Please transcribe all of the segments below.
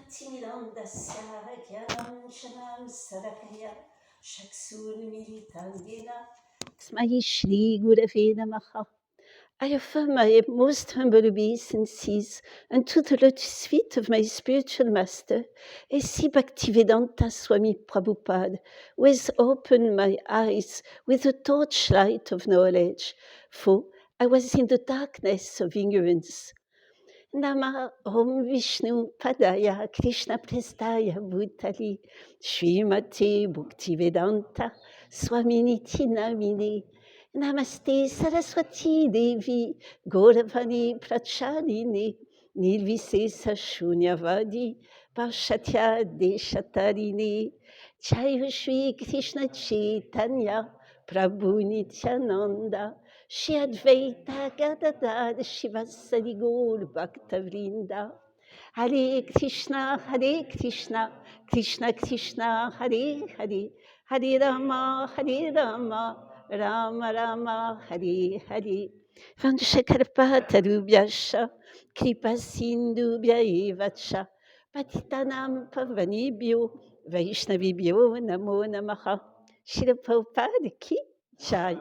Shaktimidandasya Gyanam Shanam Sarakaya Shaksun Militangena Tasmai Shri Gurave Namaha. I offer my most humble obeisances unto the lotus feet of my spiritual master, A.C. Bhaktivedanta Swami Prabhupada, who has opened my eyes with the torchlight of knowledge, for I was in the darkness of ignorance. Nama Om Vishnu Padaya Krishna Prestaya Bhutali Srimate Bhaktivedanta Swaminiti Namine Namaste Saraswati Devi Gauravani Prachadine Nirvisesa Shunyavadi Parshatya Deshatarine Jai Shri Krishna Chaitanya Prabhu Nityananda Shri Advaita Gadadada Shivasadi Gaur Bhaktavrinda Hare Krishna, Krishna Krishna, Hare Hare, Hare Rama, Rama Rama, Hare Hare. Vanchakalpatarubhyascha, Kripa Sindhubhya evacha, Patitanam Pavanibhyo, Vaishnavibhyo Namo Namaha. Srila Prabhupada ki Jai.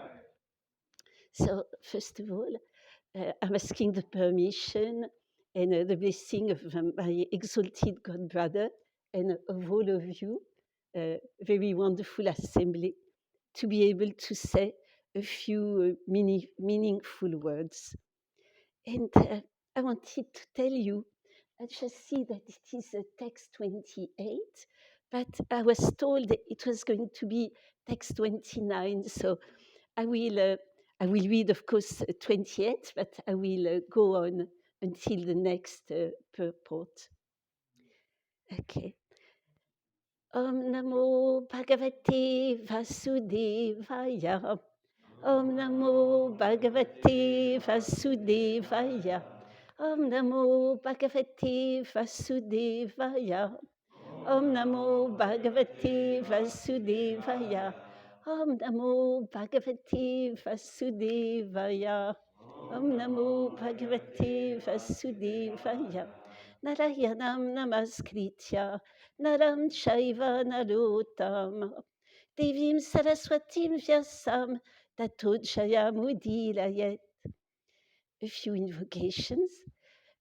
So, first of all, I'm asking the permission and the blessing of my exalted God brother and of all of you, very wonderful assembly, to be able to say a few meaningful words. And I wanted to tell you, I just see that it is text 28, but I was told it was going to be text 29, so I will read, of course, 28, but I will go on until the next purport. Okay. Om Namo Bhagavate Vasudevaya. Om Namo Bhagavate Vasudevaya. Om Namo Bhagavate Vasudevaya. Om Namo Bhagavate Vasudevaya. Om Namo Bhagavate Vasudevaya. Om Namo Bhagavate Vasudevaya. Narayanam Namaskritya Naram Shaiva Narottam Devim Saraswatim Vyasam Tato Jayamudilayet. A few invocations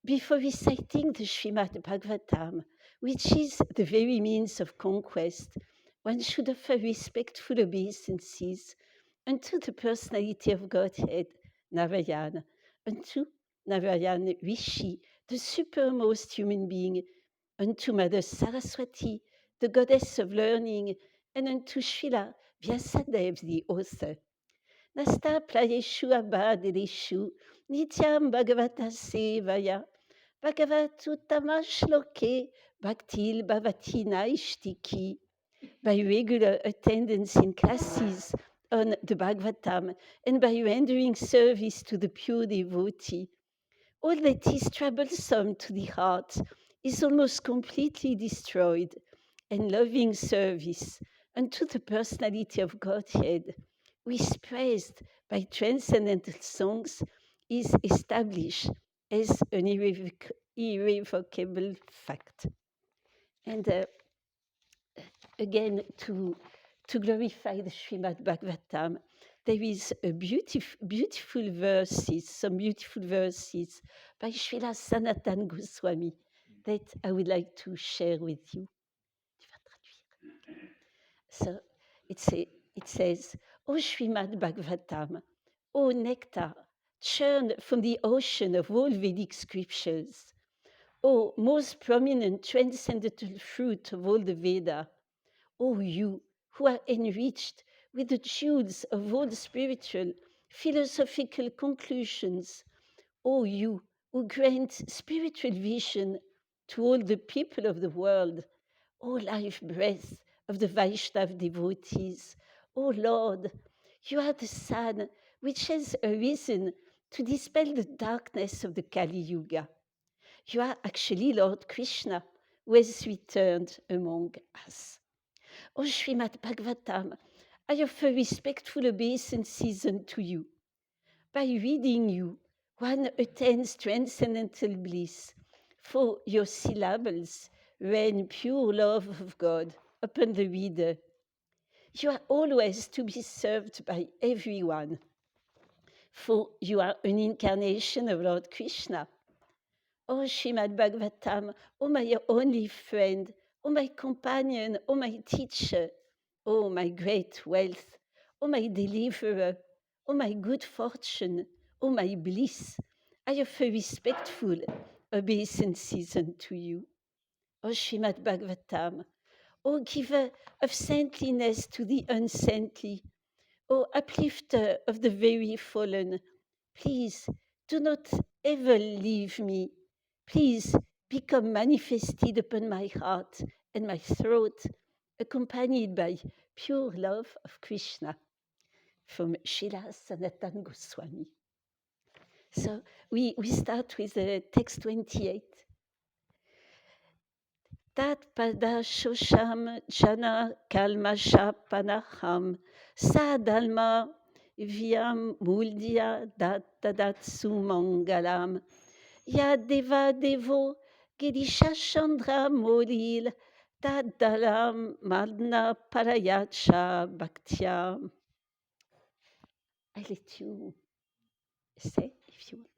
before reciting the Srimad Bhagavatam, which is the very means of conquest. One should offer respectful obeisances unto the personality of Godhead, Narayana, unto Narayana Rishi, the supermost human being, unto Mother Saraswati, the goddess of learning, and unto Srila Vyasadeva, the author. Nasta playeshu abadeshu, nityam bhagavata sevaya, bhagavatu tamashloke, bhaktil bhavati naishtiki. By regular attendance in classes on the Bhagavatam and by rendering service to the pure devotee, all that is troublesome to the heart is almost completely destroyed, and loving service unto the personality of Godhead, who is praised by transcendental songs, is established as an irrevocable fact. And again, to glorify the Srimad Bhagavatam, there is a beautiful verses, some beautiful verses by Srila Sanatan Goswami that I would like to share with you. So it says, O Srimad Bhagavatam, O nectar, churned from the ocean of all Vedic scriptures, O most prominent transcendental fruit of all the Veda, O you who are enriched with the jewels of all spiritual, philosophical conclusions, O you who grant spiritual vision to all the people of the world, O life breath of the Vaishnav devotees, O Lord, you are the sun which has arisen to dispel the darkness of the Kali Yuga. You are actually Lord Krishna, who has returned among us. O Srimad Bhagavatam, I offer respectful obeisances unto you. By reading you, one attains transcendental bliss, for your syllables rain pure love of God upon the reader. You are always to be served by everyone, for you are an incarnation of Lord Krishna. Oh Srimad Bhagavatam, oh my only friend, oh my companion, oh my teacher, oh my great wealth, oh my deliverer, oh my good fortune, oh my bliss, I offer respectful obeisances unto you. Oh Srimad Bhagavatam, O giver of saintliness to the unsaintly, O uplifter of the very fallen, please do not ever leave me. Please become manifested upon my heart and my throat, accompanied by pure love of Krishna. From Srila Sanatana Goswami. So we start with text 28. Tat pada shosham jana kalmasha panaham sadalma viam muldia dat sumangalam ya deva devo girisha chandra molil tadalam madna parayacha bhaktya. I let you say if you want.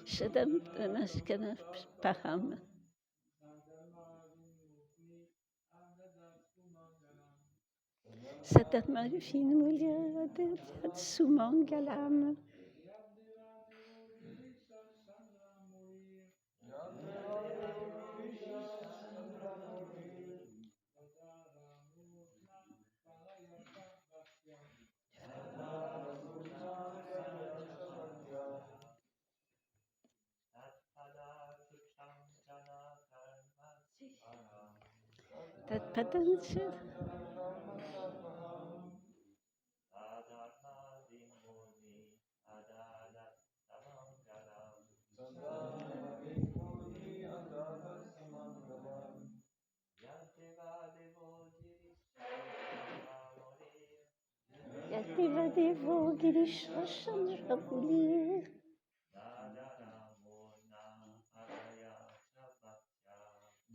Shadam Namaskana Paham. Satatma Finmulya Sumangalam. Tat Padancha. Yadeva Devo Girisha Chandra Mulir.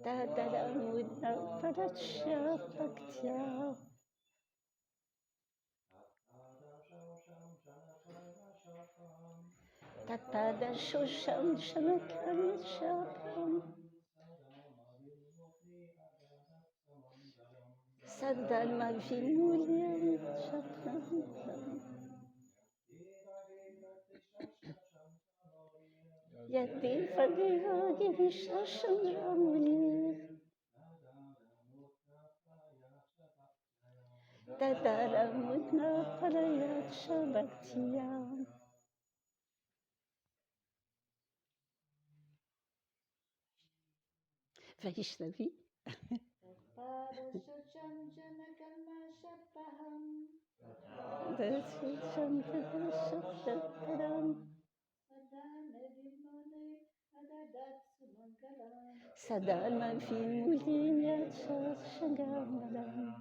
Dadala Mudna Paracha Bhaktya. Tapada Shosham Shanakam Shapam. Sadalma Vimulyam Shapam. Yadeva Deva Girisha Chandra Mulir. Dadala Mudna Parayacha Bhaktya. Vaishnavi. Sadalma Vimulinya Shangamalam.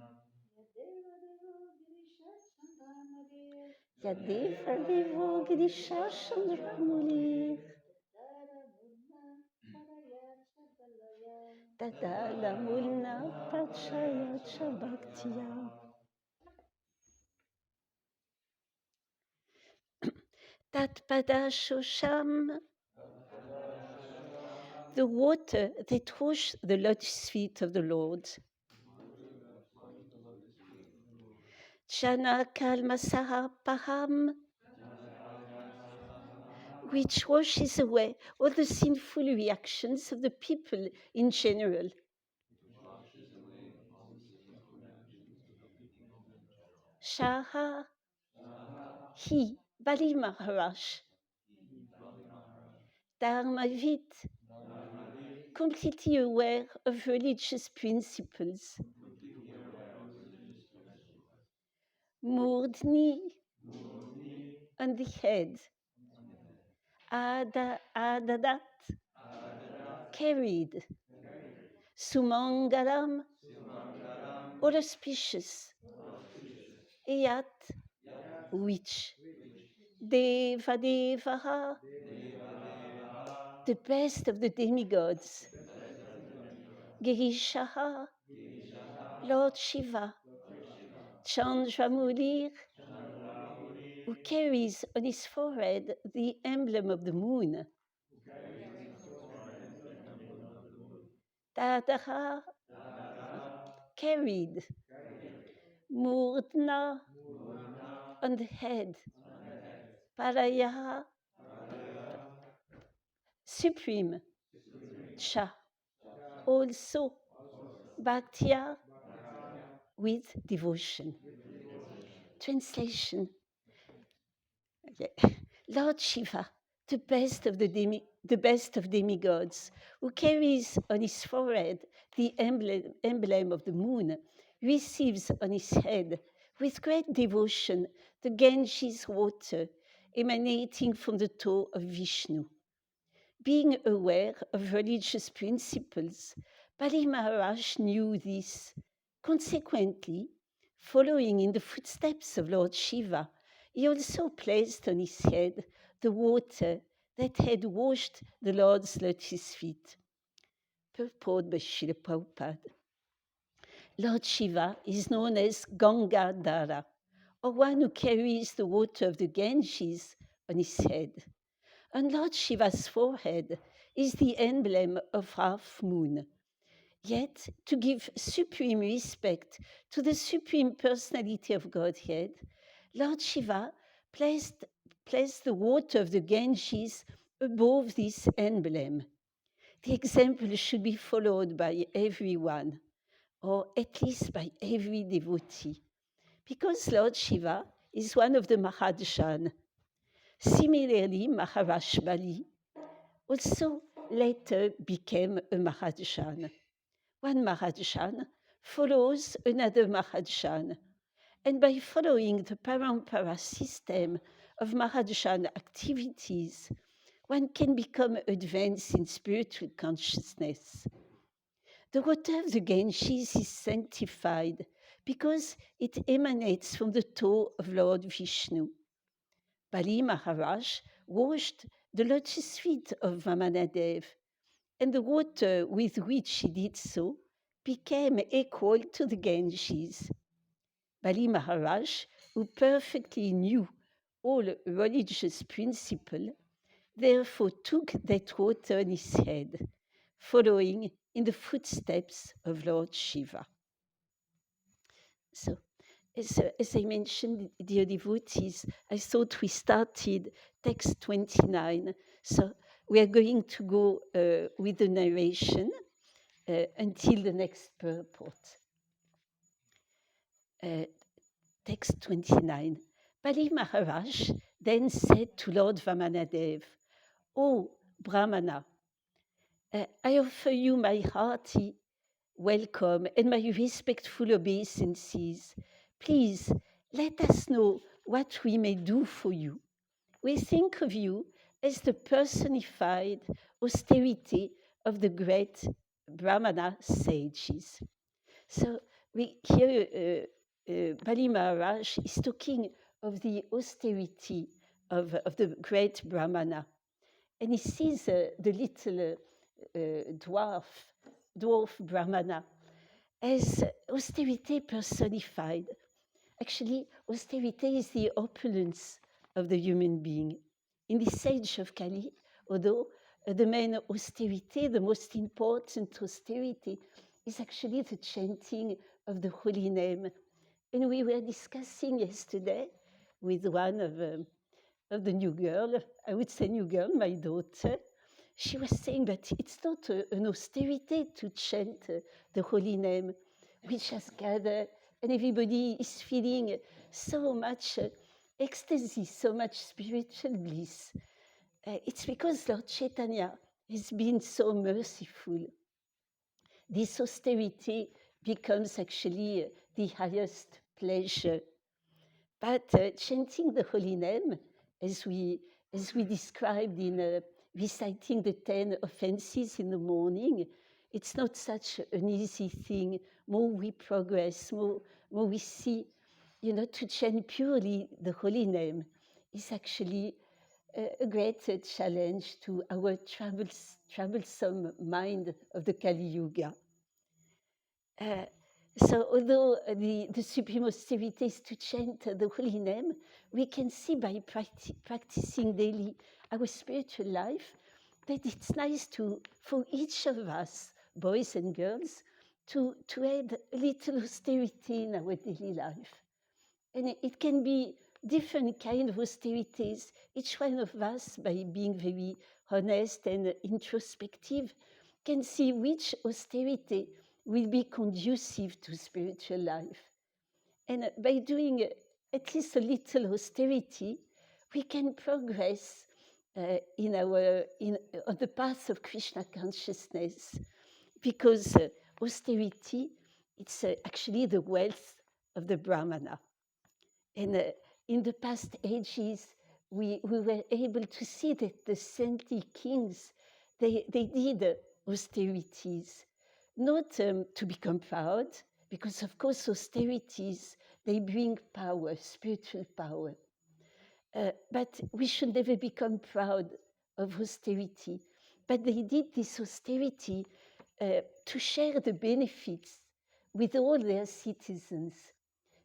Yadeva Devo Girisha Chandra Mulir. Dadala Mulna Parayacha Bhaktya. Tat Pada Shosham. The water that washed the lotus feet of the Lord. Jana Kalmasaha Paham, which washes away all the sinful reactions of the people in general. Shaha, he, Bali Maharaj. Dharmavit, completely aware of religious principles. Murdni, on the head. Adadat, carried. Sumangalam, auspicious. Eyat, which. Deva Devaha, the best of the demigods. Girishaha, Lord Shiva, Chandramulir, who carries on his forehead the emblem of the moon. Tadaha, carried. Murdna, on the head. Parayaha, supreme. Cha, also. Bhaktya, with devotion. Translation. Okay. Lord Shiva, the best of demigods, who carries on his forehead the emblem of the moon, receives on his head with great devotion the Ganges water emanating from the toe of Vishnu. Being aware of religious principles, Bali Maharaj knew this. Consequently, following in the footsteps of Lord Shiva, he also placed on his head the water that had washed the Lord's lotus feet. Purport by Srila Prabhupada. Lord Shiva is known as Gangadhara, or one who carries the water of the Ganges on his head. On Lord Shiva's forehead is the emblem of half moon. Yet, to give supreme respect to the Supreme Personality of Godhead, Lord Shiva placed the water of the Ganges above this emblem. The example should be followed by everyone, or at least by every devotee, because Lord Shiva is one of the Maharajan. Similarly, Maharaj Bali also later became a Maharajan. One Maharajan follows another Maharajan, and by following the Parampara system of Maharajan activities, one can become advanced in spiritual consciousness. The water of the Ganges is sanctified because it emanates from the toe of Lord Vishnu. Bali Maharaj washed the lotus feet of Vamanadev, and the water with which he did so became equal to the Ganges. Bali Maharaj, who perfectly knew all religious principles, therefore took that water on his head, following in the footsteps of Lord Shiva. So, as I mentioned, dear devotees, I thought we started text 29. So we are going to go with the narration until the next purport. Text 29. Bali Maharaj then said to Lord Vamanadev, "O Brahmana, I offer you my hearty welcome and my respectful obeisances. Please let us know what we may do for you. We think of you as the personified austerity of the great Brahmana sages." So here Bali Maharaj is talking of the austerity of the great Brahmana. And he sees the little dwarf Brahmana as austerity personified. Actually, austerity is the opulence of the human being. In this age of Kali, although the main austerity, the most important austerity, is actually the chanting of the holy name. And we were discussing yesterday with one of the new girl, I would say new girl, my daughter. She was saying that it's not an austerity to chant the holy name. We just gather and everybody is feeling so much ecstasy, so much spiritual bliss. It's because Lord Chaitanya has been so merciful. This austerity becomes actually the highest pleasure. But chanting the holy name, as we described in reciting the 10 offenses in the morning, it's not such an easy thing. More we progress, more we see, to chant purely the holy name is actually a great challenge to our troublesome mind of the Kali Yuga. So although the supreme austerity is to chant the holy name, we can see by practicing daily our spiritual life that it's nice for each of us, boys and girls, to add a little austerity in our daily life. And it can be different kind of austerities. Each one of us, by being very honest and introspective, can see which austerity will be conducive to spiritual life. And by doing at least a little austerity, we can progress on the path of Krishna consciousness, because austerity, it's actually the wealth of the Brahmana. And in the past ages, we were able to see that the saintly kings, they did austerities, not to become proud, because of course austerities, they bring power, spiritual power. But we should never become proud of austerity. But they did this austerity to share the benefits with all their citizens.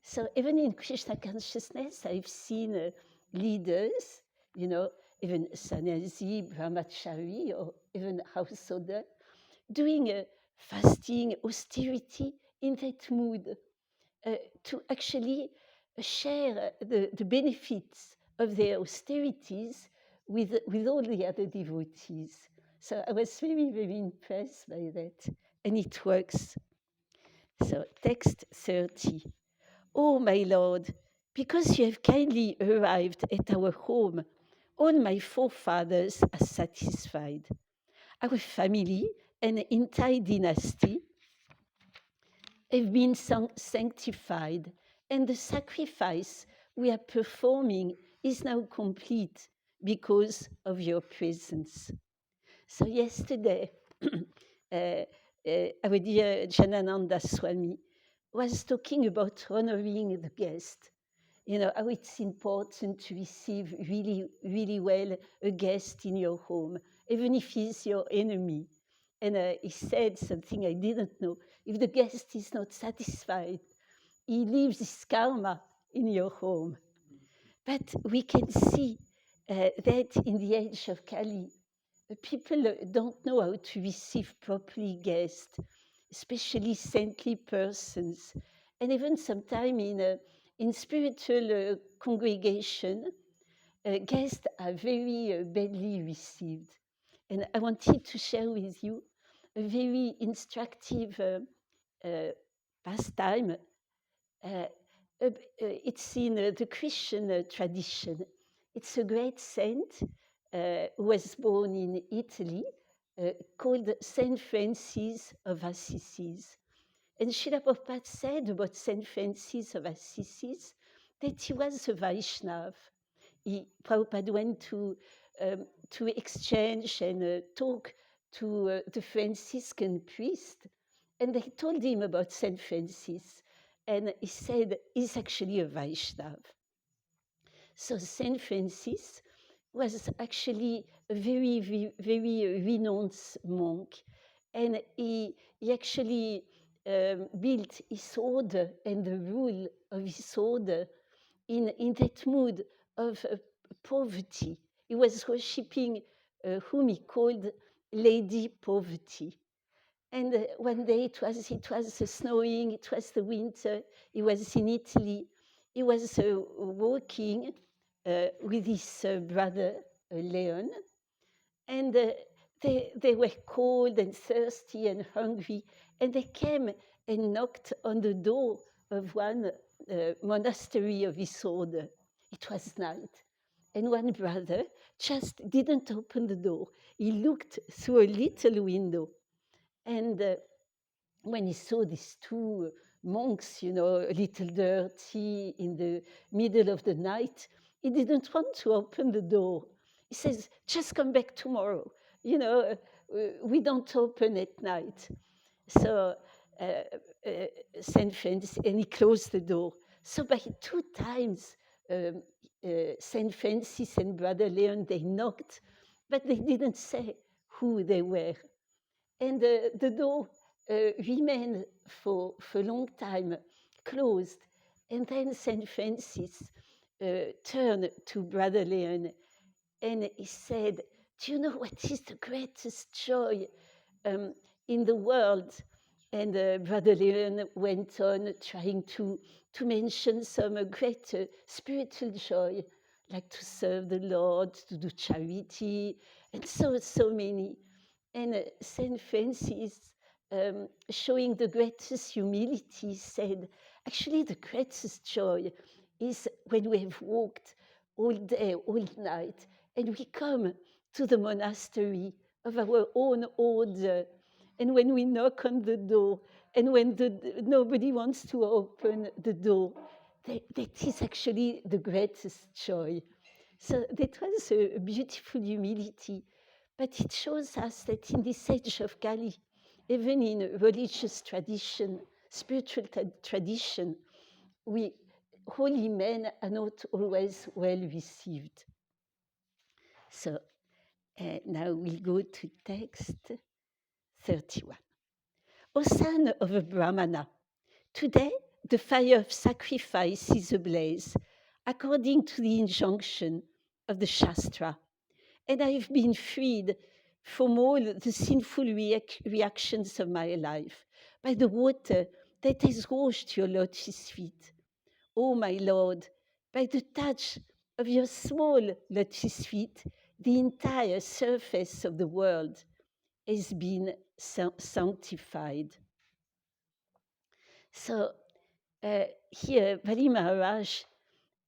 So even in Krishna consciousness, I've seen leaders, even sannyasi, brahmachari, or even householder, doing fasting, austerity in that mood to actually share the benefits of their austerities with all the other devotees. So I was very, very impressed by that. And it works. So text 30. Oh, my Lord, because you have kindly arrived at our home, all my forefathers are satisfied. Our family and entire dynasty have been sanctified, and the sacrifice we are performing is now complete because of your presence. So yesterday, our dear Janananda Swami was talking about honoring the guest. How it's important to receive really, really well a guest in your home, even if he's your enemy. And he said something I didn't know. If the guest is not satisfied, he leaves his karma in your home. But we can see that in the age of Kali, people don't know how to receive properly guests, especially saintly persons. And even sometimes in spiritual congregation, guests are very badly received. And I wanted to share with you a very instructive pastime. It's in the Christian tradition. It's a great saint who was born in Italy, called Saint Francis of Assisi. And Srila Prabhupada said about Saint Francis of Assisi that he was a Vaishnav. Prabhupada went to exchange and talk to the Franciscan priest, and they told him about Saint Francis, and he said he's actually a Vaishnav. So Saint Francis was actually a very, very, very renowned monk, and he actually built his order and the rule of his order in that mood of poverty. He was worshipping whom he called Lady Poverty. And one day it was snowing, it was the winter, he was in Italy. He was walking with his brother, Leon, and they were cold and thirsty and hungry, and they came and knocked on the door of one monastery of his order. It was night, and one brother just didn't open the door. He looked through a little window, and when he saw these two monks, a little dirty in the middle of the night, he didn't want to open the door. He says, just come back tomorrow. We don't open at night. So St. Francis, and he closed the door. So by 2 times, St. Francis and Brother Leon, they knocked, but they didn't say who they were. And the door remained for a long time closed. And then St. Francis turned to Brother Leon and he said, "Do you know what is the greatest joy in the world?" And Brother Leon went on trying to mention some great spiritual joy, like to serve the Lord, to do charity, and so many. And St. Francis, showing the greatest humility, said, actually, the greatest joy is when we have walked all day, all night, and we come to the monastery of our own order. And when we knock on the door, and when nobody wants to open the door, that is actually the greatest joy. So that was a beautiful humility. But it shows us that in this age of Kali, even in religious tradition, spiritual tradition, holy men are not always well received. So now we'll go to text 31. O son of a Brahmana, today the fire of sacrifice is ablaze, according to the injunction of the Shastra, and I have been freed from all the sinful reactions of my life by the water that has washed your lotus feet. O my Lord, by the touch of your small lotus feet, the entire surface of the world has been sanctified. So here, Bali Maharaj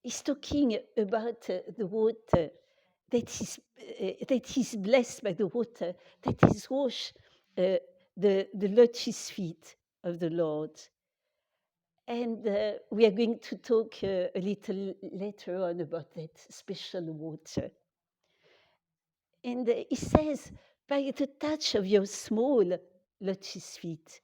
is talking about the water that is blessed by the water that is washed the lotus feet of the Lord. And we are going to talk a little later on about that special water. And he says, by the touch of your small lotus feet.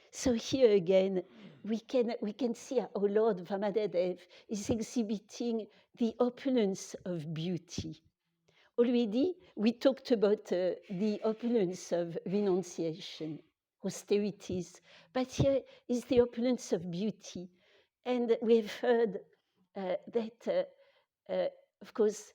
So here again, we can see our Lord Vamadev is exhibiting the opulence of beauty. Already, we talked about the opulence of renunciation, austerities, but here is the opulence of beauty. And we've heard that, of course,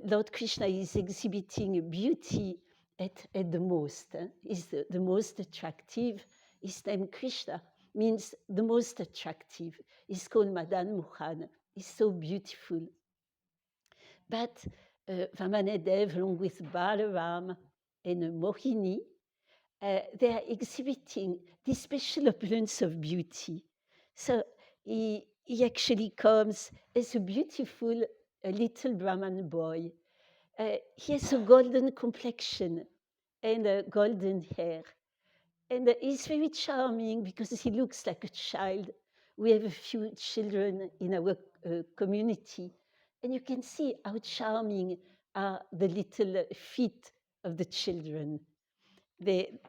Lord Krishna is exhibiting beauty at the most. Is the most attractive. His name Krishna means the most attractive. He's called Madan Mohan. He's so beautiful. But Vamadev, along with Balaram and Mohini, they are exhibiting this special opulence of beauty. So he actually comes as a beautiful little Brahman boy. He has a golden complexion and golden hair. And he's very charming because he looks like a child. We have a few children in our community. And you can see how charming are the little feet of the children. They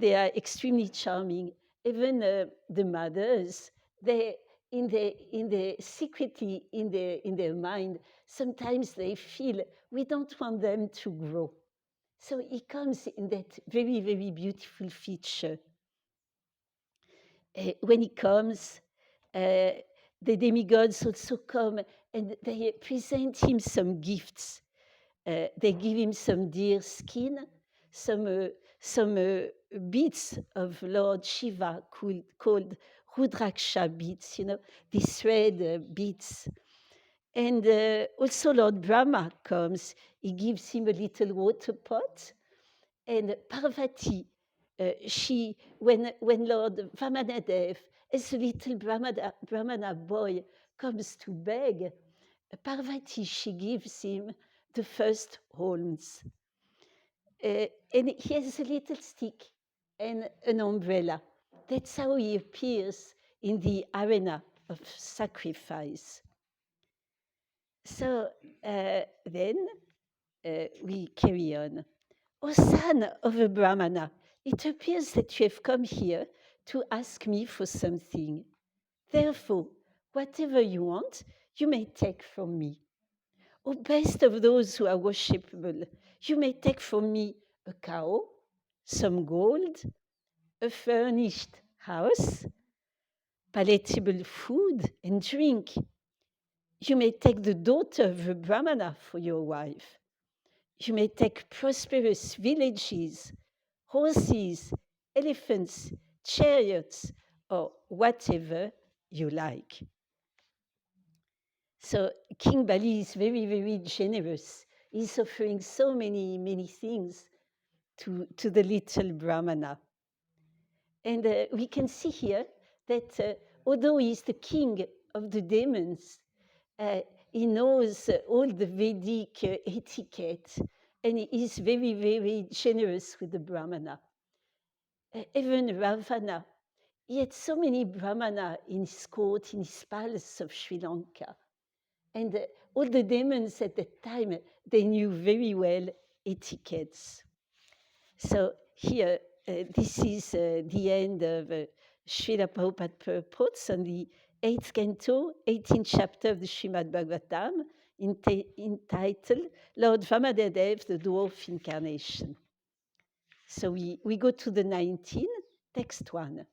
are extremely charming. Even the mothers, they secretly in their mind, sometimes they feel we don't want them to grow. So it comes in that very, very beautiful feature. When he comes, the demigods also come and they present him some gifts. They give him some deer skin, some beads of Lord Shiva called Rudraksha beads, these red beads. And also Lord Brahma comes. He gives him a little water pot. And Parvati, when Lord Vamanadev, as a little Brahmana boy, comes to beg, Parvati, she gives him the first alms. And he has a little stick and an umbrella. That's how he appears in the arena of sacrifice. So then we carry on. O son of a Brahmana, it appears that you have come here to ask me for something. Therefore, whatever you want, you may take from me. O best of those who are worshipable, you may take from me a cow, some gold, a furnished house, palatable food and drink. You may take the daughter of a Brahmana for your wife. You may take prosperous villages, horses, elephants, chariots, or whatever you like. So King Bali is very, very generous. He's offering so many, many things to the little Brahmana. And we can see here that although he's the king of the demons, he knows all the Vedic etiquette, and he is very, very generous with the Brahmana. Even Ravana, he had so many Brahmana in his court, in his palace of Sri Lanka. And all the demons at that time, they knew very well etiquettes. So here, this is the end of Srila Prabhupada purports on the 8th canto, 18th chapter of the Srimad Bhagavatam, entitled Lord Vamanadev, the Dwarf Incarnation. So we go to the 19th, text 1.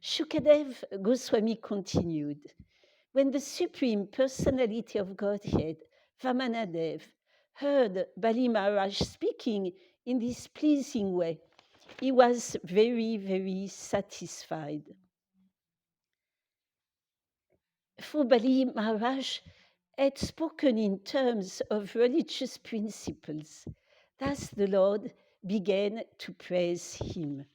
Shukadev Goswami continued. When the Supreme Personality of Godhead, Vamanadev, heard Bali Maharaj speaking in this pleasing way, he was very, very satisfied. For Bali Maharaj had spoken in terms of religious principles. Thus the Lord began to praise him.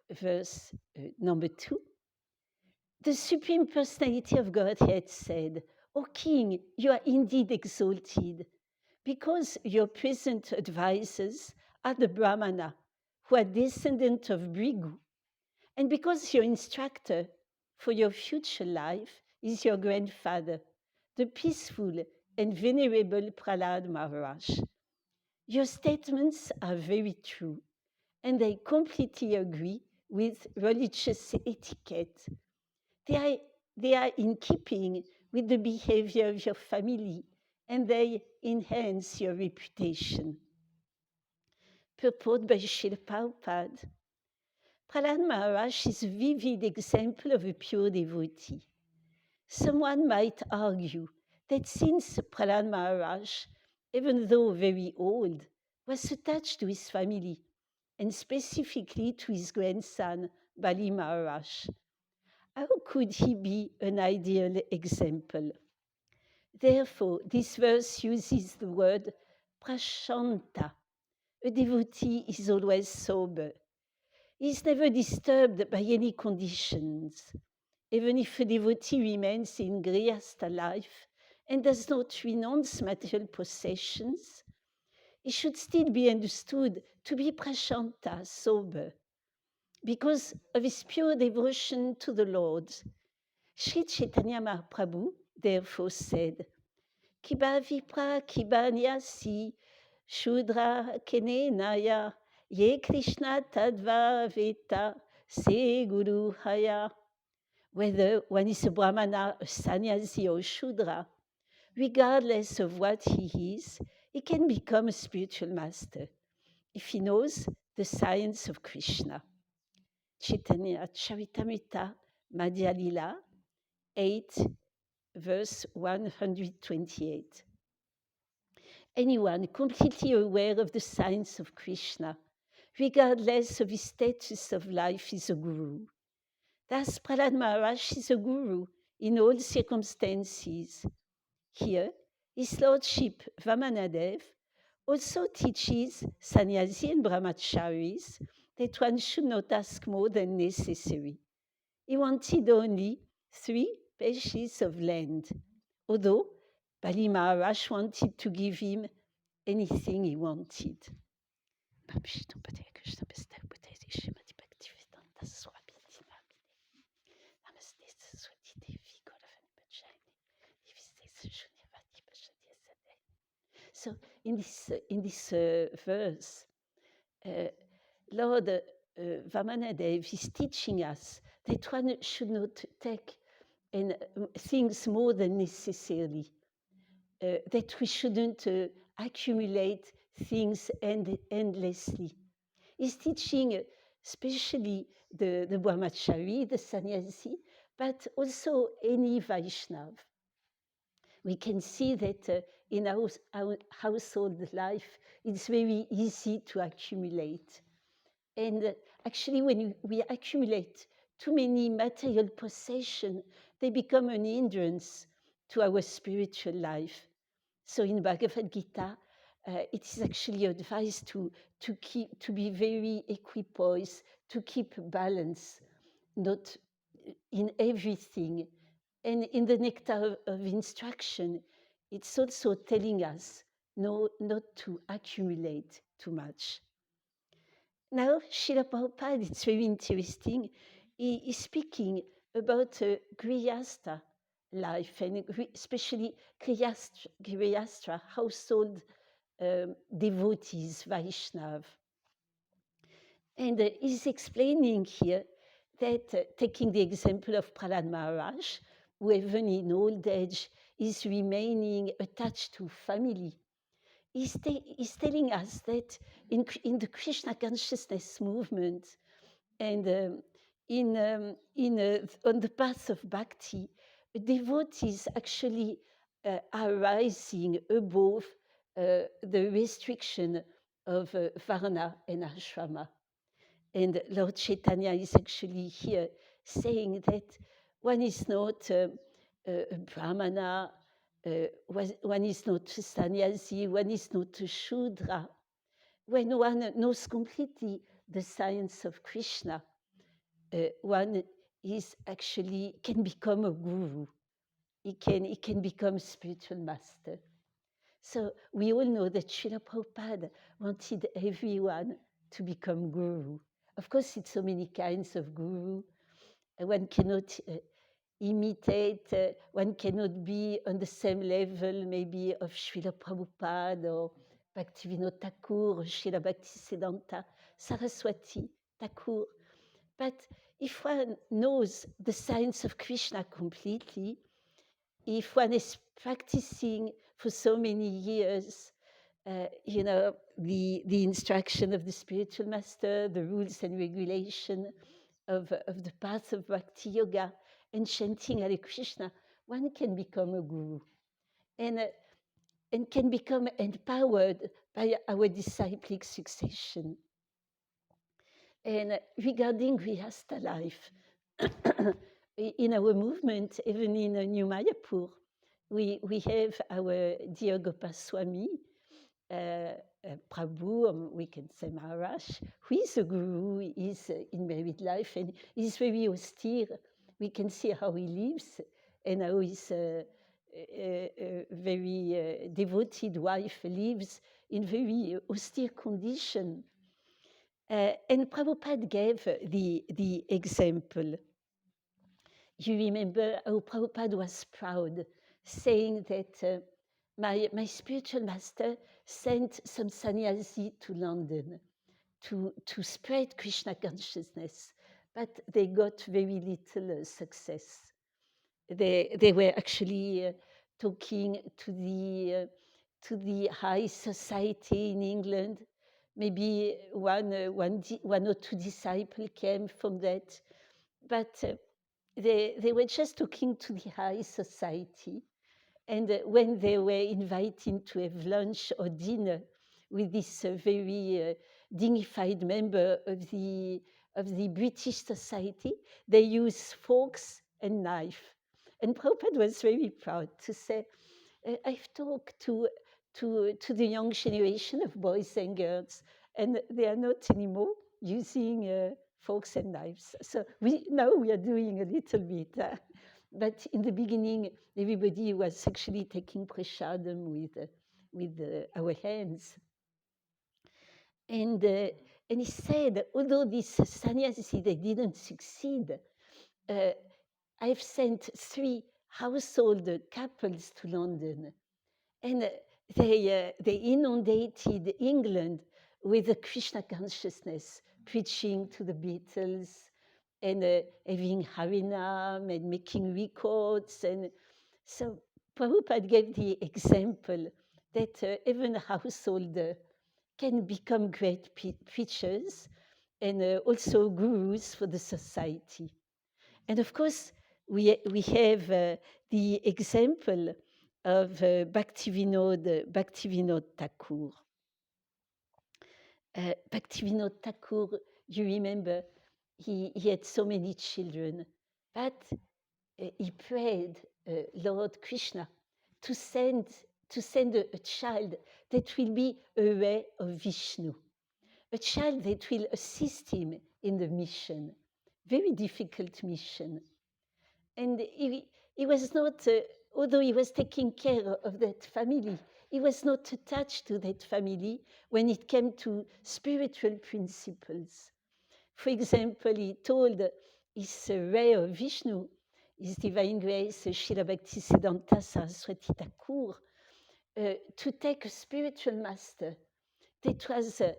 Verse number 2. The Supreme Personality of Godhead said, O King, you are indeed exalted, because your present advisors are the Brahmana, who are descendant of Bhrigu, and because your instructor for your future life is your grandfather, the peaceful and venerable Prahlad Maharaj. Your statements are very true, and they completely agree with religious etiquette. They are in keeping with the behavior of your family, and they enhance your reputation. Purport by Srila Prabhupada. Prahlad Maharaj is a vivid example of a pure devotee. Someone might argue that since Prahlad Maharaj, even though very old, was attached to his family, and specifically to his grandson, Bali Maharaj, how could he be an ideal example? Therefore, this verse uses the word prashanta. A devotee is always sober. He is never disturbed by any conditions. Even if a devotee remains in grihastha life and does not renounce material possessions, he should still be understood to be prashanta, sober, because of his pure devotion to the Lord. Sri Chaitanya Mahaprabhu therefore said, Kiba vipra kiba nyasi, shudra kene naya, ye Krishna tadva veta, se guru haya. Whether one is a Brahmana, a sannyasi, or a Shudra, regardless of what he is, he can become a spiritual master if he knows the science of Krishna. Chaitanya Charitamrita Madhya Lila 8, verse 128. Anyone completely aware of the science of Krishna, regardless of his status of life, is a guru. Thus, Prahlad Maharaj is a guru in all circumstances. Here, His Lordship Vamanadev also teaches sannyasi and brahmacharis that one should not ask more than necessary. He wanted only 3 pages of land, although Bali Maharaj wanted to give him anything he wanted. So in this verse, Lord Vamanadev is teaching us that one should not take and things more than necessarily. That we shouldn't accumulate things endlessly. He's teaching, especially the Brahmachari, the sannyasi, but also any Vaishnav. We can see that in our household life, it's very easy to accumulate. And actually, when we accumulate too many material possessions, they become an hindrance to our spiritual life. So in Bhagavad Gita, it is actually advised to be very equipoised, to keep balance, not in everything. And in the nectar of instruction, it's also telling us not to accumulate too much. Now, Srila Prabhupada, it's very interesting. He is speaking about Grihastha life, and especially Grihastha household devotees, Vaishnav. And he's explaining here that, taking the example of Prahlad Maharaj, who even in old age is remaining attached to family, he's telling us that in the Krishna consciousness movement and on the path of bhakti, devotees actually are rising above the restriction of varna and ashrama. And Lord Chaitanya is actually here saying that one is not a brahmana, one is not a sannyasi, one is not a shudra. When one knows completely the science of Krishna, one is actually can become a guru. He can become spiritual master. So we all know that Srila Prabhupada wanted everyone to become guru. Of course, it's so many kinds of guru. One cannot imitate, one cannot be on the same level maybe of Srila Prabhupada or Bhaktivinoda Thakur or Srila Bhaktisiddhanta Saraswati Thakur. But if one knows the science of Krishna completely, if one is practicing for so many years, the instruction of the spiritual master, the rules and regulation of the path of Bhakti Yoga, and chanting Hare Krishna, one can become a guru and can become empowered by our disciplic succession. And regarding Grihastha life, in our movement, even in New Mayapur, we have our dear Gopaswami, Prabhu, we can say Maharaj, who is a guru, is in married life, and he's very austere. We can see how he lives and how his very devoted wife lives in very austere condition. And Prabhupada gave the example. You remember how Prabhupada was proud, saying that my spiritual master sent some sannyasi to London to spread Krishna consciousness, but they got very little success. They were actually talking to the high society in England. Maybe one or two disciples came from that, but they were just talking to the high society. And when they were invited to have lunch or dinner with this very dignified member of the British society, they used forks and knife. And Prabhupada was very proud to say, I've talked to the young generation of boys and girls, and they are not anymore using forks and knives. So now we are doing a little bit. But in the beginning, everybody was actually taking prasadam with our hands. And he said, although these sannyasi, they didn't succeed, I've sent 3 household couples to London, and they inundated England with the Krishna consciousness, preaching to the Beatles and having harinam and making records. And so Prabhupada gave the example that even a household can become great preachers and also gurus for the society. And of course, we have the example of Bhaktivinoda Thakur. Bhaktivinoda Thakur, you remember, he had so many children, but he prayed Lord Krishna to send a child that will be a way of Vishnu, a child that will assist him in the mission, very difficult mission. And he was not, although he was taking care of that family, he was not attached to that family when it came to spiritual principles. For example, he told his ray of Vishnu, His Divine Grace, Srila Bhaktisiddhanta Saraswati Thakur, to take a spiritual master that was a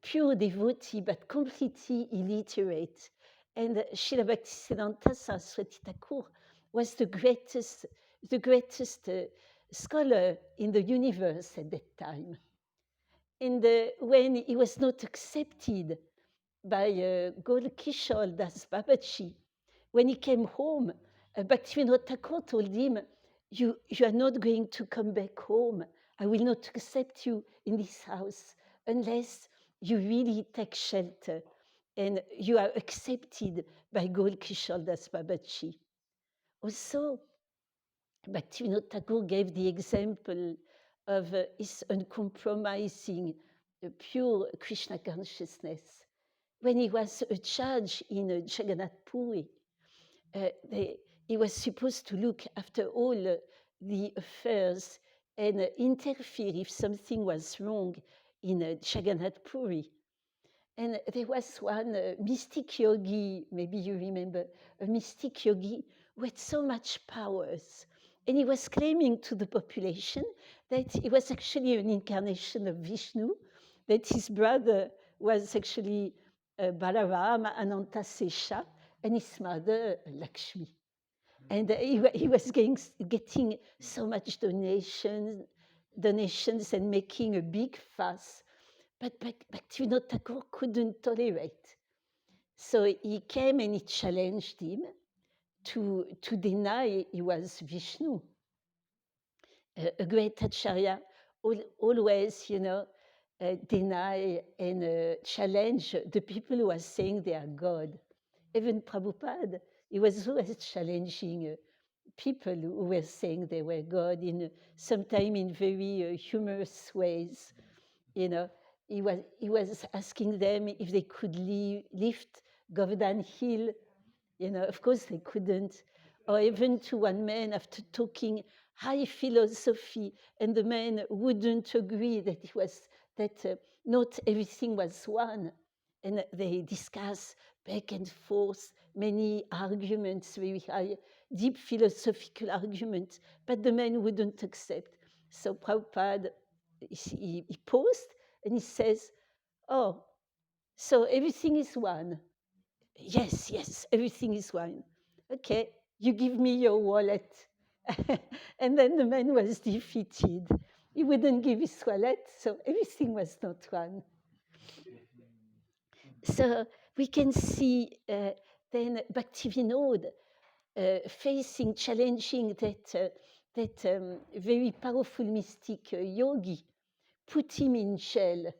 pure devotee but completely illiterate. And Srila Bhaktisiddhanta Saraswati Thakur was the greatest scholar in the universe at that time. And when he was not accepted by Golkishore Das Babaji, when he came home, Bhaktivinoda Thakur told him, you are not going to come back home. I will not accept you in this house unless you really take shelter and you are accepted by Golkishore Das Babaji. Also, Bhaktivinoda Thakur gave the example of his uncompromising, pure Krishna consciousness. When he was a judge in Jagannath Puri, he was supposed to look after all the affairs and interfere if something was wrong in Jagannath Puri. And there was one mystic yogi, maybe you remember, a mystic yogi who had so much powers. And he was claiming to the population that he was actually an incarnation of Vishnu, that his brother was actually Balarama Anantasesha, and his mother Lakshmi. And he was getting so much donations and making a big fuss. But Bhaktivinoda Thakur couldn't tolerate. So he came and he challenged him to deny he was Vishnu. A great Acharya always, deny and challenge the people who are saying they are God. Even Prabhupada, he was always challenging people who were saying they were God, sometimes in very humorous ways. He was asking them if they could lift Govardhan Hill. Of course they couldn't. Or even to one man, after talking high philosophy, and the man wouldn't agree that not everything was one. And they discuss back and forth many arguments, very high, deep philosophical arguments, but the man wouldn't accept. So Prabhupada, he paused and he says, oh, so everything is one. Yes, everything is one. Okay, you give me your wallet. And then the man was defeated. He wouldn't give his wallet, so everything was not one. So we can see then Bhaktivinoda challenging that very powerful mystic yogi, put him in jail.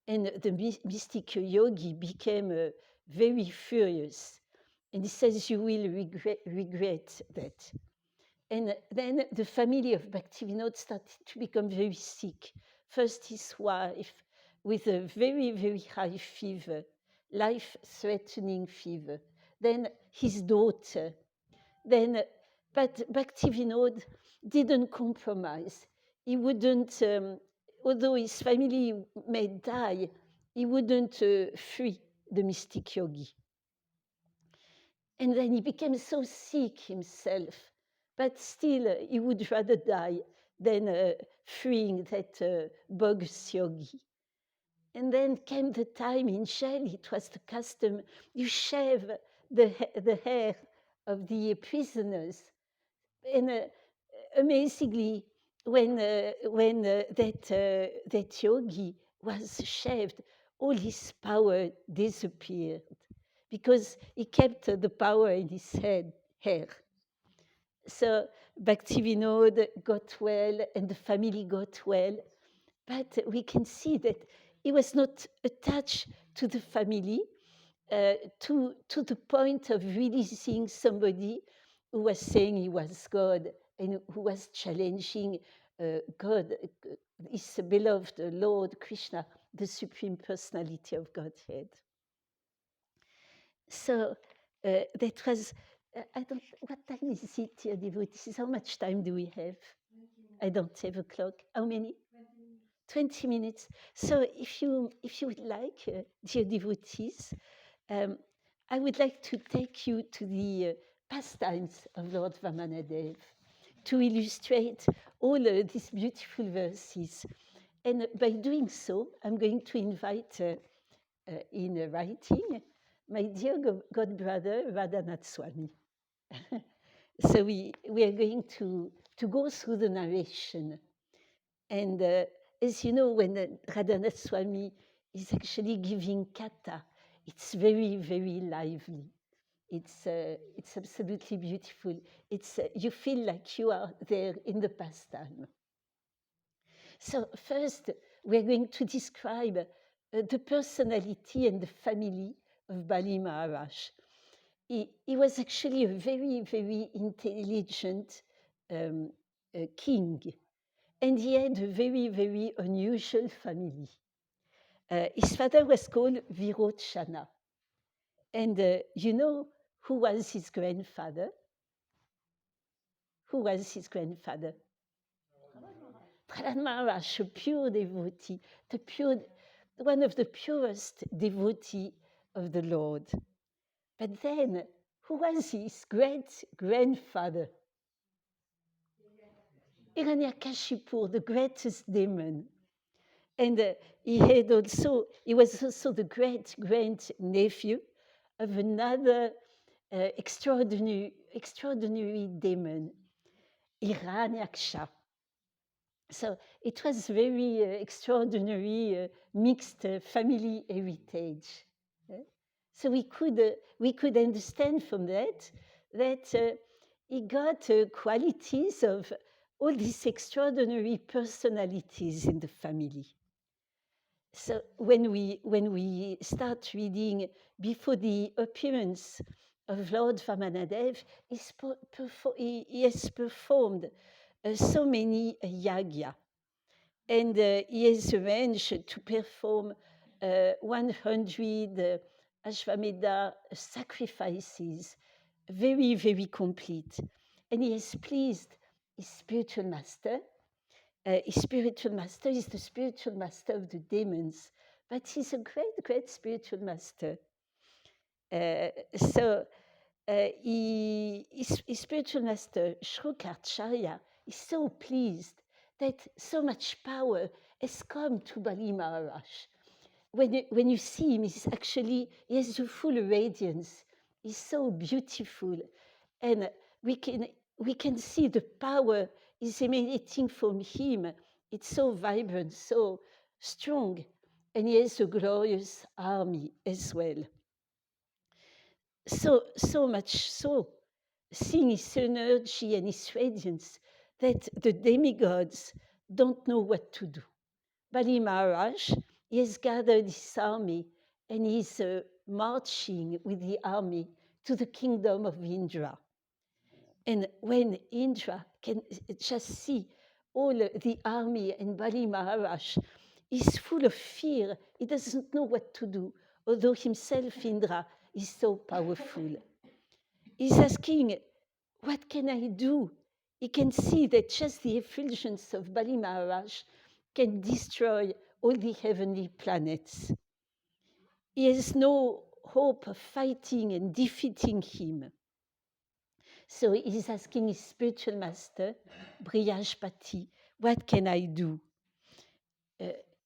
And the mystic yogi became very furious. And he says, you will regret that. And then the family of Bhaktivinoda started to become very sick. First his wife with a very, very high fever, life-threatening fever. Then his daughter. But Bhaktivinoda didn't compromise. He wouldn't, although his family may die, he wouldn't free the mystic yogi. And then he became so sick himself, but still he would rather die than freeing that bogus yogi. And then came the time in jail, it was the custom, you shave the hair of the prisoners. And amazingly, when that yogi was shaved, all his power disappeared because he kept the power in his hair. So Bhaktivinoda got well and the family got well, but we can see that he was not attached to the family to the point of really seeing somebody who was saying he was God and who was challenging God, his beloved Lord Krishna, the Supreme Personality of Godhead. So that was, I don't, what time is it, dear devotees? How much time do we have? I don't have a clock. How many? 20 minutes. So if you would like, dear devotees, I would like to take you to the pastimes of Lord Vamanadev to illustrate all these beautiful verses. And by doing so, I'm going to invite in writing my dear God brother, Radhanath Swami. So we are going to go through the narration. And as you know, when Radhanath Swami is actually giving kata, it's very, very lively. It's absolutely beautiful. It's you feel like you are there in the pastime. So first, we're going to describe the personality and the family of Bali Maharaj. He was actually a very, very intelligent king, and he had a very, very unusual family. His father was called Virochana. And you know who was his grandfather? Who was his grandfather? Prahlad Maharaj, a pure devotee, one of the purest devotee of the Lord. But then, who was his great-grandfather? Hiranyakashipu, the greatest demon. And he was also the great-grand-nephew of another extraordinary demon, Hiranyaksha. So it was very extraordinary mixed family heritage. So we could understand from that he got qualities of all these extraordinary personalities in the family. So when we start reading before the appearance of Lord Vamanadev, he has performed so many yagya, and he has arranged to perform 100 Ashvamedha sacrifices, very, very complete. And he has pleased his spiritual master. His spiritual master is the spiritual master of the demons, but he's a great, great spiritual master. His spiritual master, Shrukaracharya, is so pleased that so much power has come to Bali Maharaj. When you see him, he has the full radiance. He's so beautiful. And we can see the power is emanating from him. It's so vibrant, so strong. And he has a glorious army as well. So much so, seeing his energy and his radiance, that the demigods don't know what to do. Bali Maharaj, he has gathered his army and he's marching with the army to the kingdom of Indra. And when Indra can just see all the army and Bali Maharaj, he's full of fear. He doesn't know what to do, although himself, Indra, is so powerful. He's asking, what can I do? He can see that just the effulgence of Bali Maharaj can destroy all the heavenly planets. He has no hope of fighting and defeating him. So he's asking his spiritual master, Brihaspati, what can I do?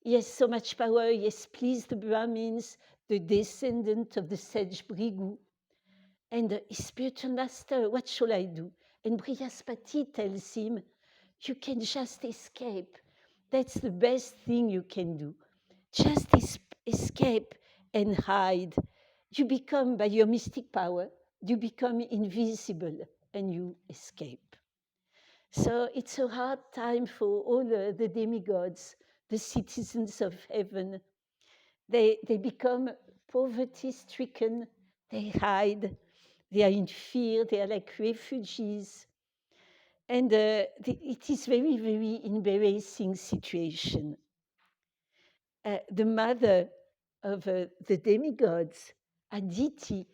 he has so much power, he has pleased the Brahmins, the descendant of the sage Bhrigu. And his spiritual master, what shall I do? And Brihaspati tells him, you can just escape. That's the best thing you can do. Just escape and hide. You become, by your mystic power, you become invisible and you escape. So it's a hard time for all the demigods, the citizens of heaven. They become poverty-stricken, they hide, they are in fear, they are like refugees. And it is very, very embarrassing situation. The mother of the demigods, Aditi,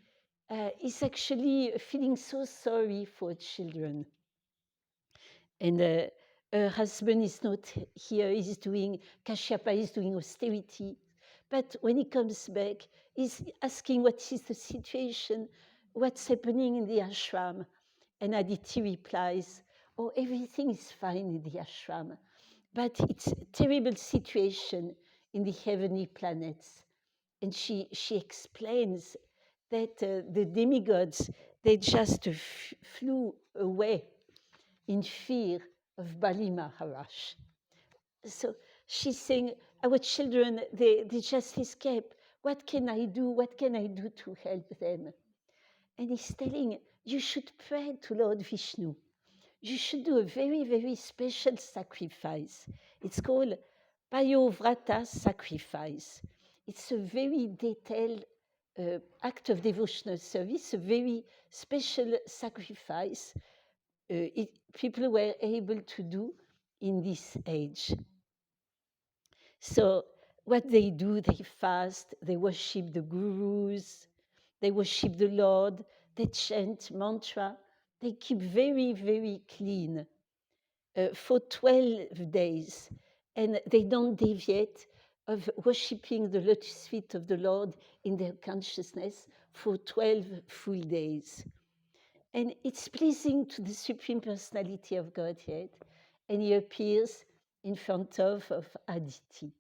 is actually feeling so sorry for children. And her husband is not here, Kashyapa is doing austerity. But when he comes back, he's asking what is the situation, what's happening in the ashram. And Aditi replies, oh, everything is fine in the ashram, but it's a terrible situation in the heavenly planets. And she explains that the demigods, they just flew away in fear of Bali Maharaj. So she's saying, our children, they just escape. What can I do? What can I do to help them? And he's telling, you should pray to Lord Vishnu. You should do a very, very special sacrifice. It's called Payovrata sacrifice. It's a very detailed act of devotional service, a very special sacrifice people were able to do in this age. So what they do, they fast, they worship the gurus, they worship the Lord, they chant mantra, they keep very, very clean for 12 days. And they don't deviate of worshiping the lotus feet of the Lord in their consciousness for 12 full days. And it's pleasing to the Supreme Personality of Godhead. And he appears in front of Aditi.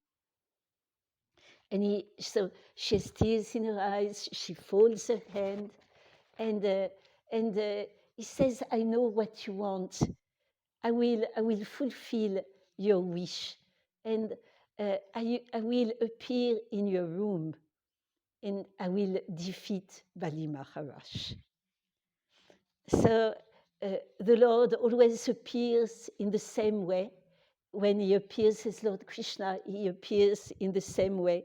And so she has tears in her eyes, she folds her hand, and he says, I know what you want. I will fulfill your wish. And I will appear in your room, and I will defeat Bali Maharaj. So the Lord always appears in the same way. When he appears as Lord Krishna, he appears in the same way.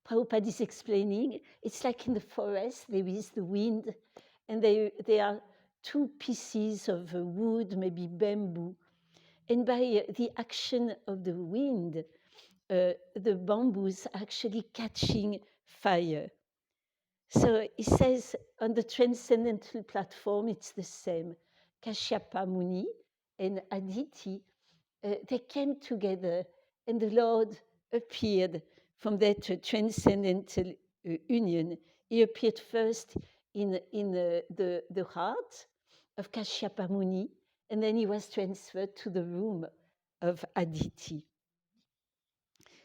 Prabhupada is explaining, it's like in the forest, there is the wind, and there are two pieces of wood, maybe bamboo. And by the action of the wind, the bamboos are actually catching fire. So he says on the transcendental platform, it's the same. Kashyapa Muni and Aditi, they came together, and the Lord appeared from that transcendental union. He appeared first in the heart of Kashyapa Muni, and then he was transferred to the room of Aditi.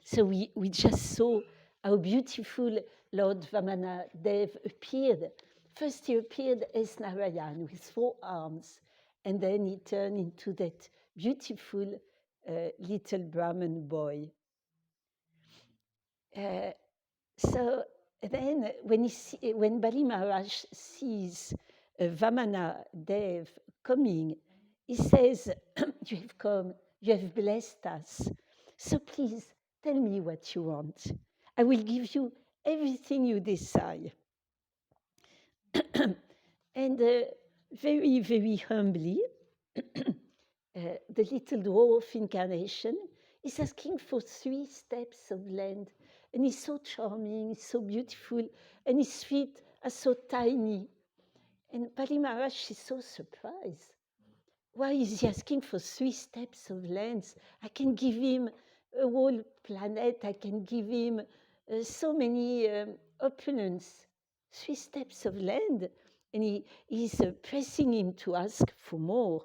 So we just saw how beautiful Lord Vamana Dev appeared. First he appeared as Narayan with 4 arms, and then he turned into that beautiful little Brahmin boy. So then when Bali Maharaj sees Vamana Dev coming, he says, you have come, you have blessed us. So please tell me what you want. I will give you everything you desire. And very, very humbly, the little dwarf incarnation is asking for 3 steps of land. And he's so charming, he's so beautiful, and his feet are so tiny. And Bali Maharaj is so surprised. Why is he asking for 3 steps of land? I can give him a whole planet, I can give him so many opulence. 3 steps of land. And he's pressing him to ask for more.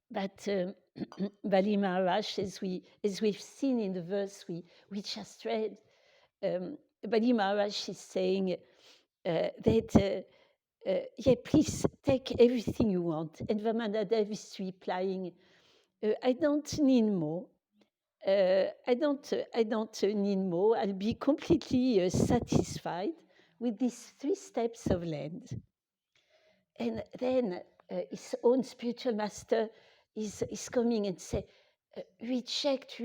But Bali Maharaj, as we've seen in the verse we just read, Bali Maharaj is saying that, yeah, please take everything you want. And Vamanadev is replying, I don't need more. I don't need more. I'll be completely satisfied with these 3 steps of land. And then his own spiritual master is coming and say, reject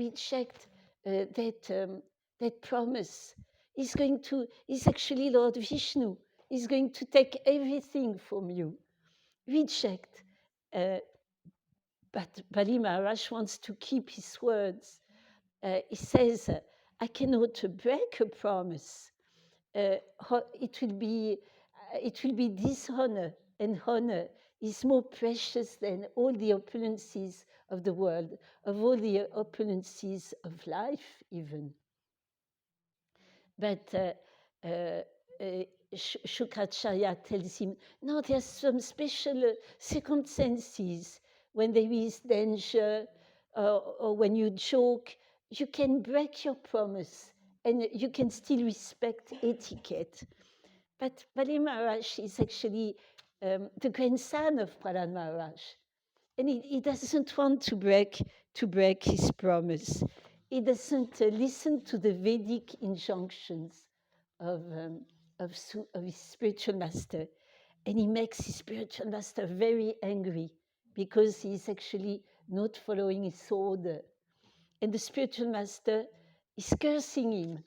that promise. He's actually Lord Vishnu. He's going to take everything from you. Reject. But Bali Maharaj wants to keep his words. He says, I cannot break a promise. It will be dishonor, and honor is more precious than all the opulences of the world, of all the opulences of life, even. But Shukracharya tells him, no, there's some special circumstances when there is danger or when you joke, you can break your promise and you can still respect etiquette. But Bali Maharaj is actually the grandson of Prahlad Maharaj. And he doesn't want to break his promise. He doesn't listen to the Vedic injunctions of his spiritual master. And he makes his spiritual master very angry because he's actually not following his order. And the spiritual master is cursing him.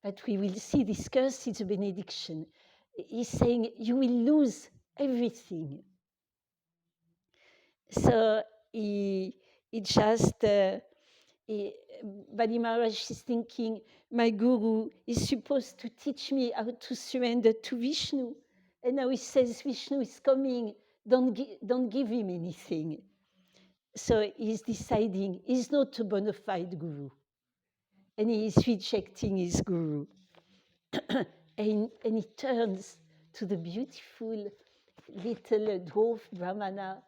But we will see this curse is a benediction. He's saying, you will lose everything. So he just, Bali Maharaj is thinking, my guru is supposed to teach me how to surrender to Vishnu. And now he says Vishnu is coming, don't give him anything. So he's deciding he's not a bona fide guru. And he is rejecting his guru. and he turns to the beautiful little dwarf Brahmana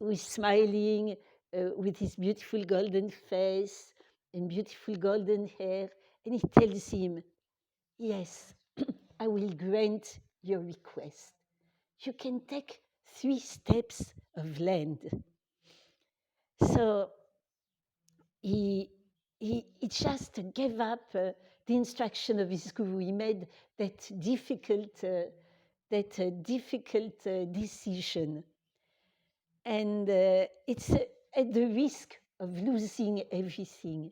who is smiling with his beautiful golden face and beautiful golden hair. And he tells him, yes, I will grant your request. You can take 3 steps of land. So he just gave up the instruction of his guru. He made that difficult decision. And it's at the risk of losing everything.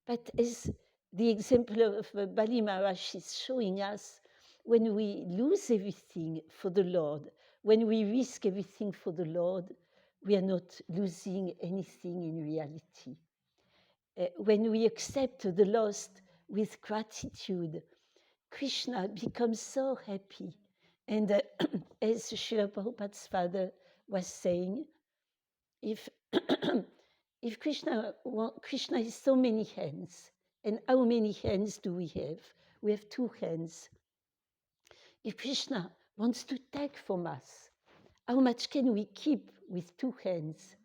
But as the example of Bali Maharaj is showing us, when we lose everything for the Lord, when we risk everything for the Lord, we are not losing anything in reality. When we accept the lost with gratitude, Krishna becomes so happy. And as Srila Prabhupada's father was saying, if if Krishna is so many hands, and how many hands do we have? We have 2 hands. If Krishna wants to take from us, how much can we keep with 2 hands?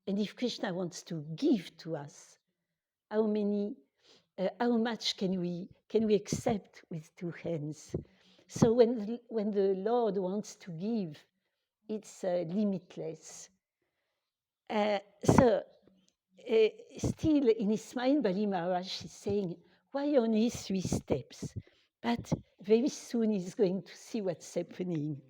And if Krishna wants to give to us, how much can we accept with 2 hands? So when the Lord wants to give, it's limitless. So still in his mind, Bali Maharaj is saying, why only 3 steps? But very soon he's going to see what's happening.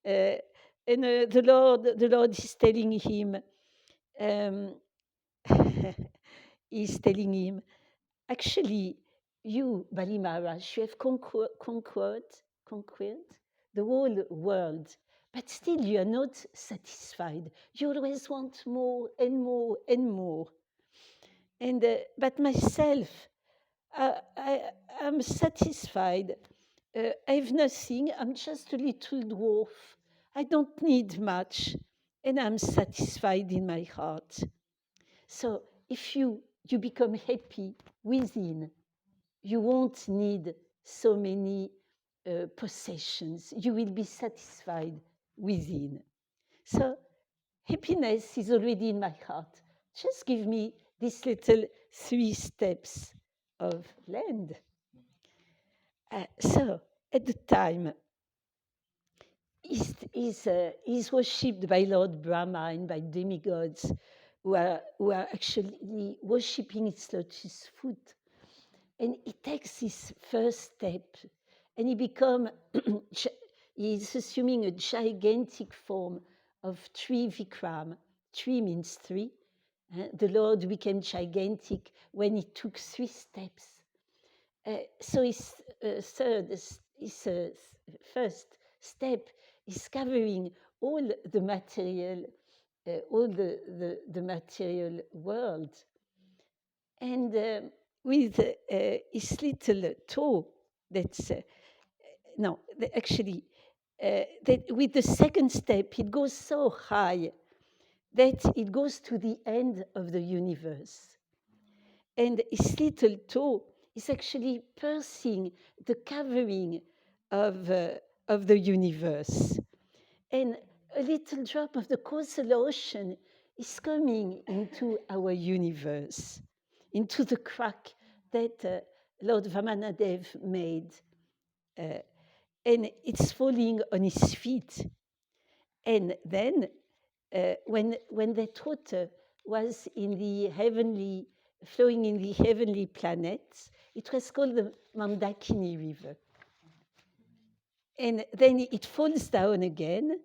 And the Lord is telling him, he's telling him, actually, you, Bali Maharaj, you have conquered the whole world, but still you are not satisfied. You always want more and more and more. And but myself, I'm satisfied. I have nothing. I'm just a little dwarf. I don't need much, and I'm satisfied in my heart. So if you become happy within, you won't need so many possessions. You will be satisfied within. So happiness is already in my heart. Just give me these little 3 steps of land. So at the time, he's worshipped by Lord Brahma and by demigods who are actually worshipping its lotus foot. And he takes his first step and he's assuming a gigantic form of Trivikram. Tri means 3. The Lord became gigantic when he took 3 steps. So his first step is covering all the material, the material world. And with his little toe, that's no, actually, that with the second step, it goes so high that it goes to the end of the universe. And his little toe is actually piercing the covering of the universe. And a little drop of the causal ocean is coming into our universe, into the crack that Lord Vamanadev made. And it's falling on his feet. And then when that water was in the heavenly, flowing in the heavenly planets, it was called the Mandakini River. And then it falls down again.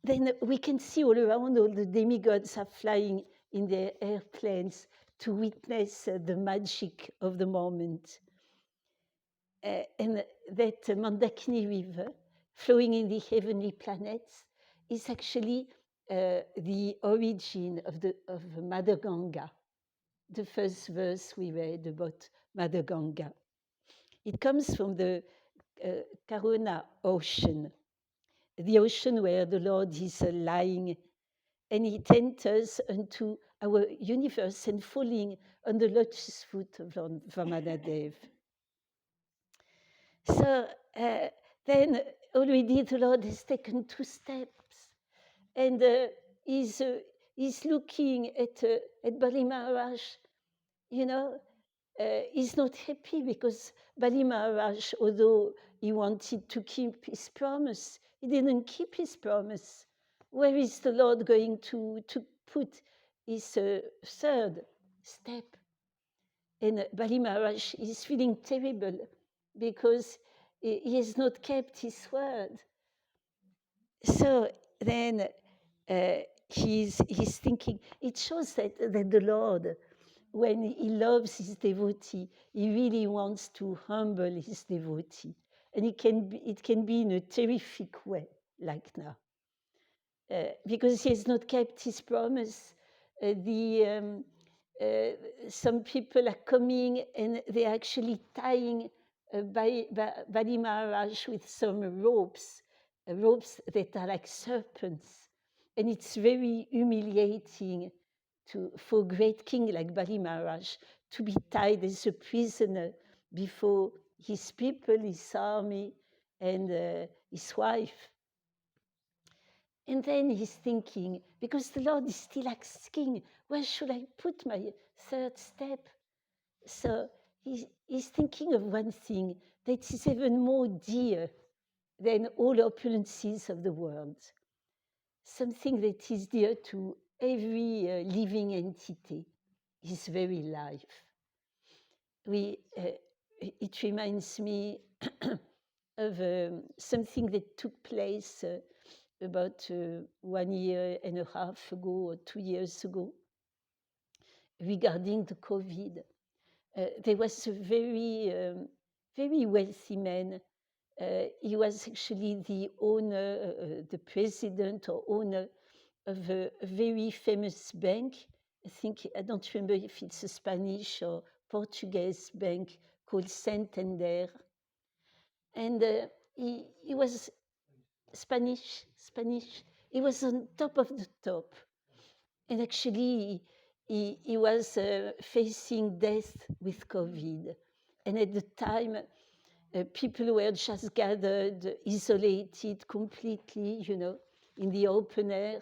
Then we can see all around, all the demigods are flying in their airplanes to witness the magic of the moment. And that Mandakini River, flowing in the heavenly planets, is actually the origin of Mother Ganga, the first verse we read about Mother Ganga. It comes from the Karuna ocean, the ocean where the Lord is lying, and it enters into our universe and falling on the lotus foot of Lord Vamanadev. So then already the Lord has taken 2 steps, and he's looking at Bali Maharaj. You know, he's not happy because Bali Maharaj, although he wanted to keep his promise, he didn't keep his promise. Where is the Lord going to put his third step? And Bali Maharaj is feeling terrible because he has not kept his word. So then he's thinking, it shows that the Lord, when he loves his devotee, he really wants to humble his devotee. And it can be in a terrific way, like now. Because he has not kept his promise. Some people are coming and they're actually tying Bali Maharaj with some ropes that are like serpents. And it's very humiliating for a great king like Bali Maharaj to be tied as a prisoner before his people, his army, and his wife. And then he's thinking, because the Lord is still asking, where should I put my third step? So he's thinking of one thing that is even more dear than all opulences of the world, something that is dear to every living entity, his very life. It reminds me of something that took place about 1 year and a half ago or 2 years ago regarding the COVID. There was a very wealthy man. He was actually the owner, the president or owner of a very famous bank. I don't remember if it's a Spanish or Portuguese bank called Santander. And he was Spanish. He was on top of the top. And actually, he was facing death with COVID. And at the time, people were just gathered, isolated completely, in the open air.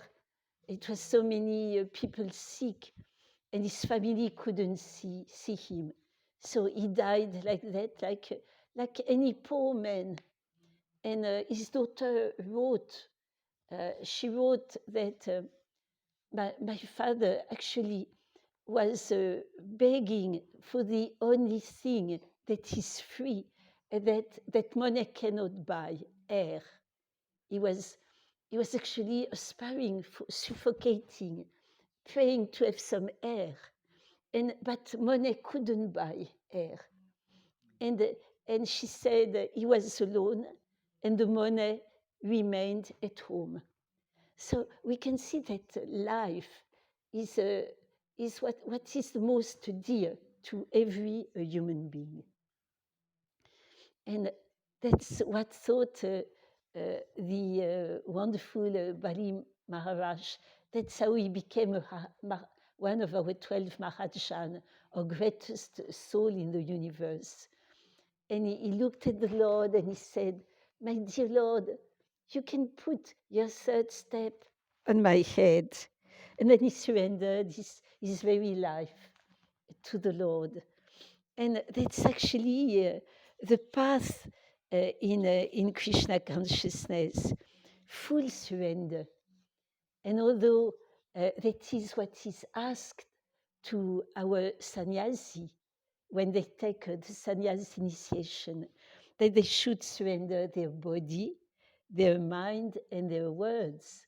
it was so many people sick, and his family couldn't see him. So he died like that, like any poor man. And his daughter wrote, she wrote that my father actually was begging for the only thing that is free, that money cannot buy, air. He was actually aspiring, for suffocating, praying to have some air, but money couldn't buy air. And she said he was alone, and the money remained at home. So we can see that life is what is the most dear to every human being. And that's what thought the wonderful Bali Maharaj. That's how he became one of our 12 Maharajan, our greatest soul in the universe. And he looked at the Lord and he said, "My dear Lord, you can put your third step on my head." And then he surrendered his very life to the Lord. And that's actually the path in Krishna consciousness, full surrender. And although that is what is asked to our sannyasi when they take the sannyas initiation, that they should surrender their body, their mind, and their words.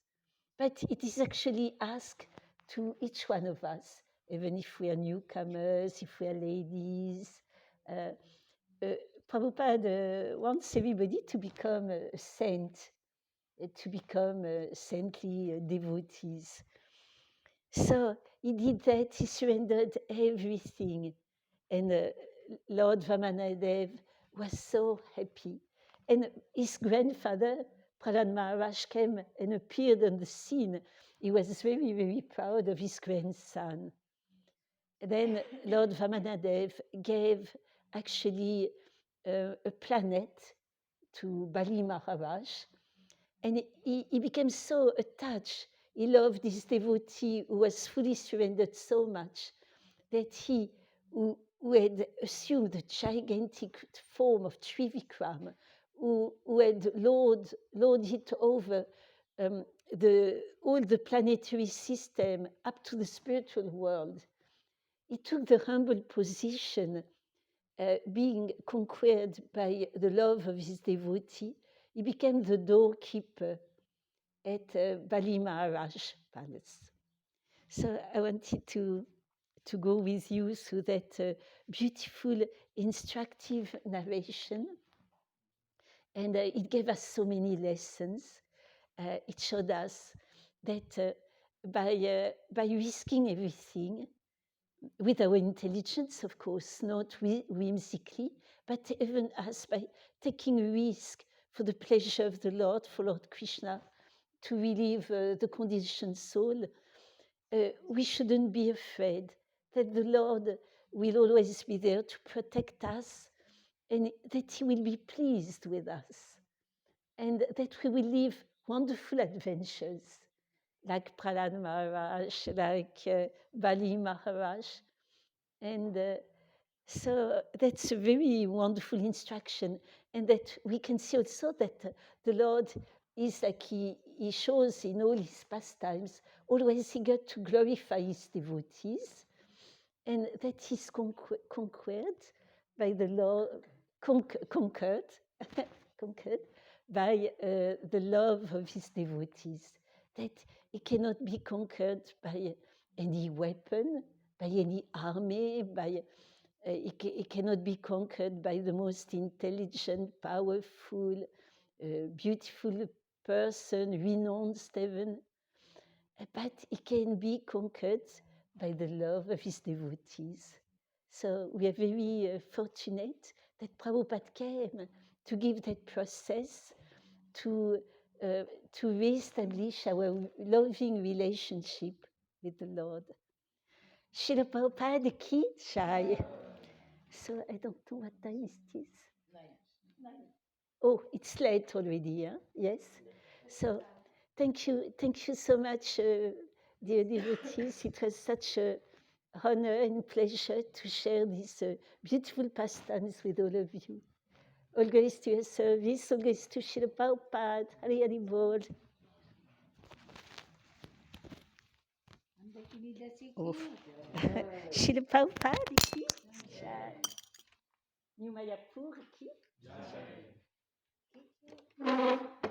But it is actually asked to each one of us, even if we are newcomers, if we are ladies. Prabhupada wants everybody to become a saint, to become saintly devotees. So he did that, he surrendered everything. And Lord Vamanadev was so happy. And his grandfather, Prahlad Maharaj, came and appeared on the scene. He was very, very proud of his grandson. And then Lord Vamanadev gave actually a planet to Bali Maharaj. And he became so attached. He loved this devotee who was fully surrendered so much that he, who had assumed the gigantic form of Trivikram, who had lorded over all the planetary system up to the spiritual world. He took the humble position, being conquered by the love of his devotee. He became the doorkeeper at Bali Maharaj Palace. So I wanted to go with you through that beautiful, instructive narration. And it gave us so many lessons. It showed us that by risking everything, with our intelligence, of course, not whimsically, but even us by taking a risk for the pleasure of the Lord, for Lord Krishna, to relieve the conditioned soul, we shouldn't be afraid that the Lord will always be there to protect us and that He will be pleased with us and that we will live wonderful adventures like Prahlad Maharaj, like Bali Maharaj. And so that's a very wonderful instruction, and that we can see also that the Lord is like he shows in all his pastimes, always eager to glorify his devotees, and that he's conquered by the Lord, conquered, conquered by the love of his devotees, that he cannot be conquered by any weapon, by any army, by it cannot be conquered by the most intelligent, powerful, beautiful person, renowned even, but it can be conquered by the love of his devotees. So we are very fortunate that Prabhupada came to give that process to reestablish our loving relationship with the Lord. Srila Prabhupada ki jai. So I don't know what time is this. 9. Oh, it's late already, huh? Yes. So thank you so much, dear devotees, it was such a honor and pleasure to share these beautiful pastimes with all of you. All grace to your service, all grace to Srila Prabhupada, Hari Hari Bol. Oh. Srila Prabhupada ki jai. New Mayapur ki jai.